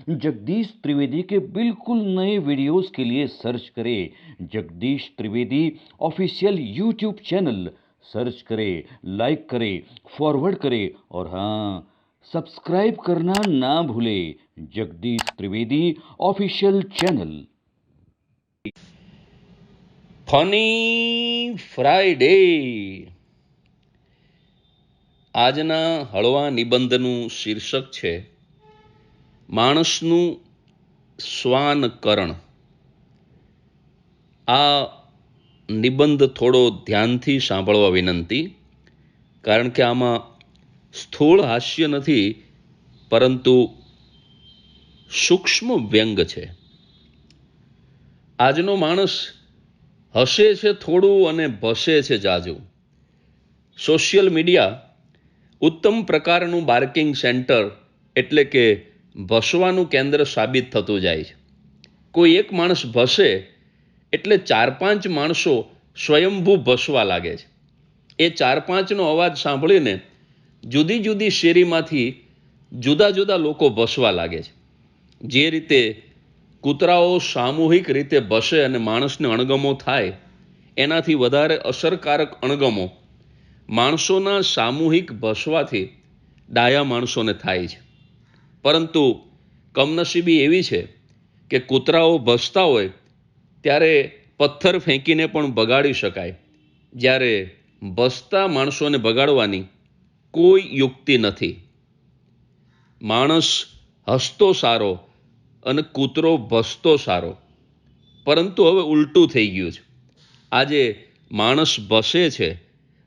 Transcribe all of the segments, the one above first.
जगदीश त्रिवेदी के बिल्कुल नए वीडियोस के लिए सर्च करें Jagdish Trivedi official YouTube channel. Search करें, लाइक करें, फॉरवर्ड करें और हाँ, सब्सक्राइब करना ना भूलें। Jagdish Trivedi official channel. Funny Friday આજના હળવા નિબંધનું શીર્ષક છે માણસનું શ્વાનકરણ। આ નિબંધ થોડો ધ્યાનથી સાંભળવા વિનંતી, કારણ કે આમાં સ્થૂળ હાસ્ય નથી, પરંતુ સૂક્ષ્મ વ્યંગ છે। આજનો માણસ હસે છે થોડું અને ભસે છે જાજુ। સોશિયલ મીડિયા ઉત્તમ પ્રકારનું બાર્કિંગ સેન્ટર એટલે કે ભસવાનું કેન્દ્ર સાબિત થતું જાય છે। કોઈ એક માણસ ભસે એટલે 4-5 માણસો સ્વયંભૂ ભસવા લાગે છે। એ 4-5નો અવાજ સાંભળીને જુદી જુદી શેરીમાંથી જુદા જુદા લોકો ભસવા લાગે છે। જે રીતે કૂતરાઓ સામૂહિક રીતે ભસે અને માણસને અણગમો થાય, એનાથી વધારે અસરકારક અણગમો માણસોના સામૂહિક ભસવાથી ડાયા માણસોને થાય છે। પરંતુ કમનસીબી એવી છે કે કૂતરાઓ ભસતા હોય ત્યારે પથ્થર ફેંકીને પણ બગાડી શકાય, જ્યારે ભસતા માણસોને બગાડવાની કોઈ યુક્તિ નથી। માણસ હસતો સારો અને કૂતરો ભસતો સારો, પરંતુ હવે ઉલટું થઈ ગયું છે। આજે માણસ ભસે છે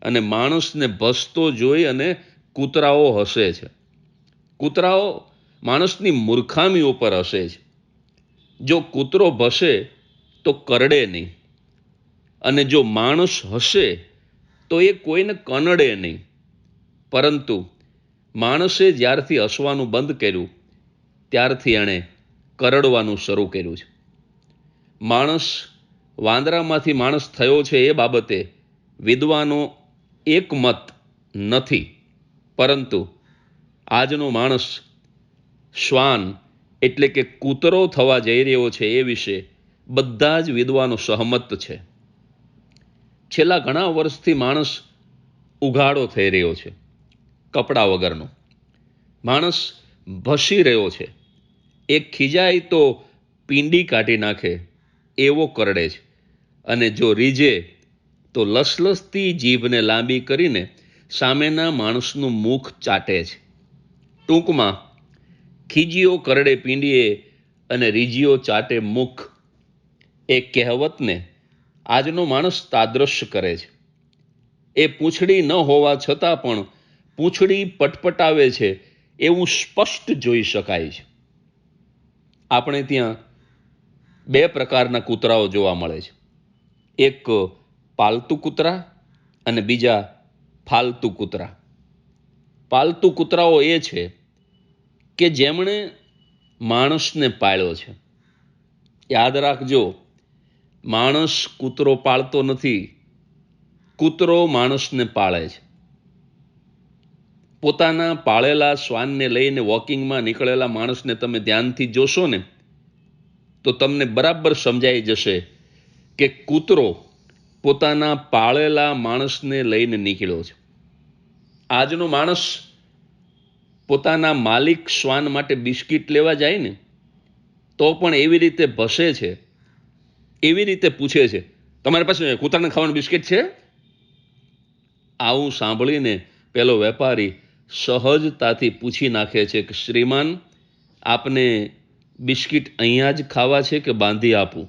અને માણસને ભસતો જોઈ અને કૂતરાઓ હસે છે। કૂતરાઓ માણસની મૂર્ખામી ઉપર હસે છે। જો કૂતરો ભસે તો કરડે નહીં, અને જો માણસ હસે તો એ કોઈને કનડે નહીં। પરંતુ માણસે જ્યારથી હસવાનું બંધ કર્યું ત્યારથી એણે કરડવાનું શરૂ કર્યું છે। માણસ વાંદરામાંથી માણસ થયો છે એ બાબતે વિદ્વાનો એકમત નથી, પરંતુ આજનો માણસ શ્વાન એટલે કે કૂતરો થવા જઈ રહ્યો છે એ વિશે બધા જ વિદ્વાનો સહમત છે। છેલ્લા ઘણા વર્ષથી માણસ ઉઘાડો થઈ રહ્યો છે, કપડા વગરનો। માણસ ભસી રહ્યો છે, એક ખીજાય તો પીંડી કાઢી નાખે એવો કરડે છે, અને જો રીઝે તો લસલસતી જીભને લાંબી કરીને સામેના માણસનું મુખ ચાટે છે। ટૂંકમાં ખીજીયો કરડે પીંડીએ અને રીજીયો ચાટે મુખ, એ કહેવતને આજનો માણસ તાદ્રશ્ય કરે છે। એ પૂંછડી ન હોવા છતાં પણ પૂંછડી પટપટાવે છે એવું સ્પષ્ટ જોઈ શકાય છે। આપણે ત્યાં 2 પ્રકારના કૂતરાઓ જોવા મળે છે, એક પાલતુ કૂતરા અને બીજા ફાલતુ કૂતરા। પાલતુ કૂતરાઓ એ છે કે જેમણે માણસને પાળ્યો છે। યાદ રાખજો, માણસ કૂતરો પાળતો નથી, કૂતરો માણસને પાળે છે। પોતાના પાળેલા શ્વાનને લઈને વોકિંગમાં નીકળેલા માણસને તમે ધ્યાનથી જોશો ને તો તમને બરાબર સમજાઈ જશે કે કૂતરો પોતાના પાળેલા માણસને લઈને નીકળ્યો છે। આજનો માણસ પોતાના માલિક શ્વાન માટે બિસ્કિટ લેવા જાય ને તો પણ એવી રીતે ભસે છે, એવી રીતે પૂછે છે, તમારી પાસે કૂતરાને ખાવાનું બિસ્કિટ છે? આવું સાંભળીને પેલો વેપારી સહજતાથી પૂછી નાખે છે કે શ્રીમાન, આપને બિસ્કિટ અહીંયા જ ખાવા છે કે બાંધી આપું?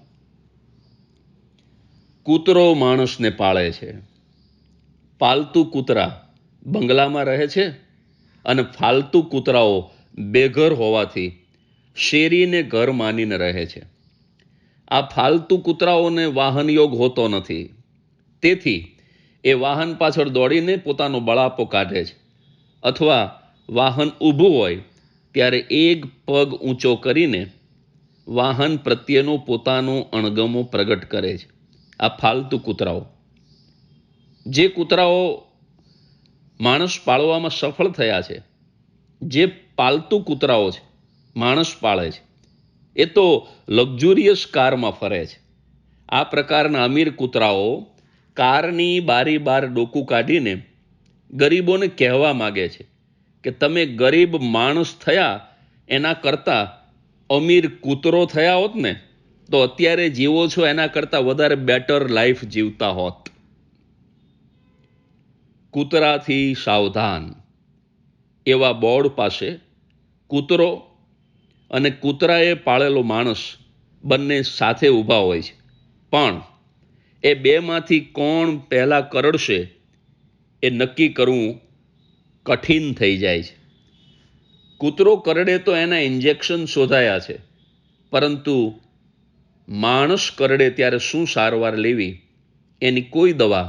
કૂતરો માણસને પાળે છે, પાલતુ કૂતરા બંગલામાં રહે છે, અને ફાલતુ કૂતરાઓ બેઘર હોવાથી શેરીને ઘર માનીને રહે છે। આ ફાલતુ કૂતરાઓને વાહન યોગ હોતો નથી, તેથી એ વાહન પાછળ દોડીને પોતાનો બળાપો કાઢે છે, અથવા વાહન ઊભું હોય ત્યારે એક પગ ઊંચો કરીને વાહન પ્રત્યેનો પોતાનો અણગમો પ્રગટ કરે છે। આ ફાલતુ કૂતરાઓ। જે કૂતરાઓ માણસ પાળવામાં સફળ થયા છે, જે પાલતુ કૂતરાઓ છે, માણસ પાળે છે, એ તો લક્ઝુરિયસ કારમાં ફરે છે. આ પ્રકારના અમીર કૂતરાઓ કારની બારી બહાર ડોકું કાઢીને ગરીબોને કહેવા માગે છે કે તમે ગરીબ માણસ થયા એના કરતાં અમીર કૂતરો થયા હોત ને તો અત્યારે જીવો છો એના કરતાં વધારે બેટર લાઈફ જીવતા હોત. કૂતરાથી સાવધાન એવા બોર્ડ પાસે કૂતરો અને કૂતરાએ પાળેલો માણસ બંને સાથે ઊભા હોય છે, પણ એ બેમાંથી કોણ પહેલાં કરડશે એ નક્કી કરવું કઠિન થઈ જાય છે. કૂતરો કરડે તો એના ઇન્જેક્શન શોધાયા છે, પરંતુ માણસ કરડે ત્યારે શું સારવાર લેવી એની કોઈ દવા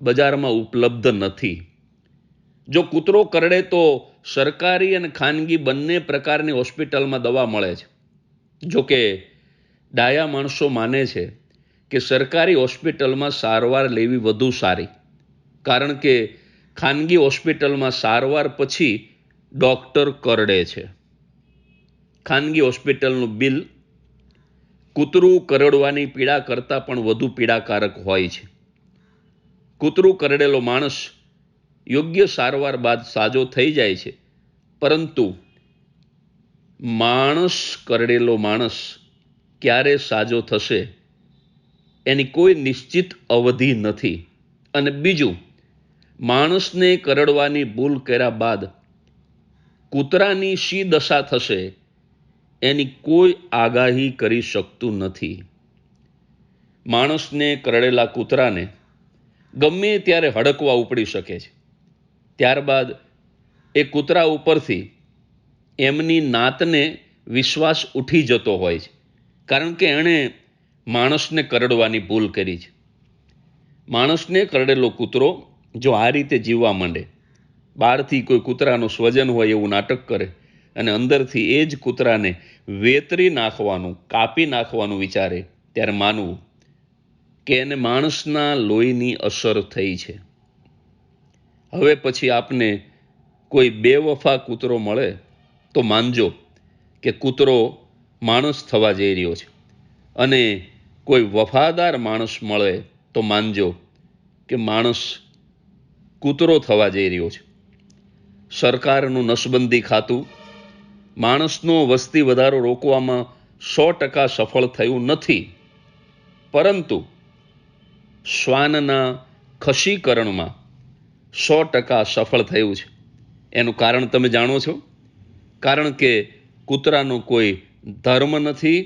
બજારમાં ઉપલબ્ધ નથી. જો કૂતરો કરડે તો સરકારી અને ખાનગી બંને પ્રકારની હોસ્પિટલમાં દવા મળે છે. જોકે ડાયા માણસો માને છે કે સરકારી હોસ્પિટલમાં સારવાર લેવી વધુ સારી, કારણ કે ખાનગી હોસ્પિટલમાં સારવાર પછી ડૉક્ટર કરડે છે. ખાનગી હોસ્પિટલનું બિલ કૂતરું કરડવાની પીડા કરતાં પણ વધુ પીડાકારક હોય છે. કૂતરું કરડેલો માણસ યોગ્ય સારવાર બાદ સાજો થઈ જાય છે, પરંતુ માણસ કરડેલો માણસ ક્યારે સાજો થશે એની કોઈ નિશ્ચિત અવધિ નથી. અને બીજું, માણસને કરડવાની ભૂલ કર્યા બાદ કૂતરાની શી દશા થશે એની કોઈ આગાહી કરી શકતું નથી. માણસને કરડેલા કૂતરાને ગમે ત્યારે હડકવા ઉપડી શકે છે. ત્યારબાદ એ કૂતરા ઉપરથી એમની નાતને વિશ્વાસ ઉઠી જતો હોય છે, કારણ કે એણે માણસને કરડવાની ભૂલ કરી છે. માણસને કરડેલો કૂતરો જો આ રીતે જીવવા માંડે, બહારથી કોઈ કૂતરાનો સ્વજન હોય એવું નાટક કરે અને અંદરથી એ જ કૂતરાને વેતરી નાખવાનું, કાપી નાખવાનું વિચારે, ત્યારે માનવું કે એને માણસના લોહીની અસર થઈ છે. હવે પછી આપને કોઈ બેવફા કૂતરો મળે તો માનજો કે કૂતરો માણસ થવા જઈ રહ્યો છે, અને કોઈ વફાદાર માણસ મળે તો માનજો કે માણસ કૂતરો થવા જઈ રહ્યો છે. સરકારનું નસબંધી ખાતું માણસનો વસ્તી વધારો રોકવામાં 100% સફળ થયું નથી, પરંતુ શ્વાનના ખસીકરણમાં 100% સફળ થયું છે. એનું કારણ તમે જાણો છો? કારણ કે કૂતરાનો કોઈ ધર્મ નથી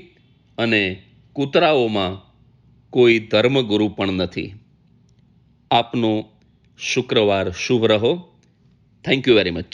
અને કૂતરાઓમાં કોઈ ધર્મગુરુ પણ નથી. આપનો શુક્રવાર શુભ રહો. Thank you very much.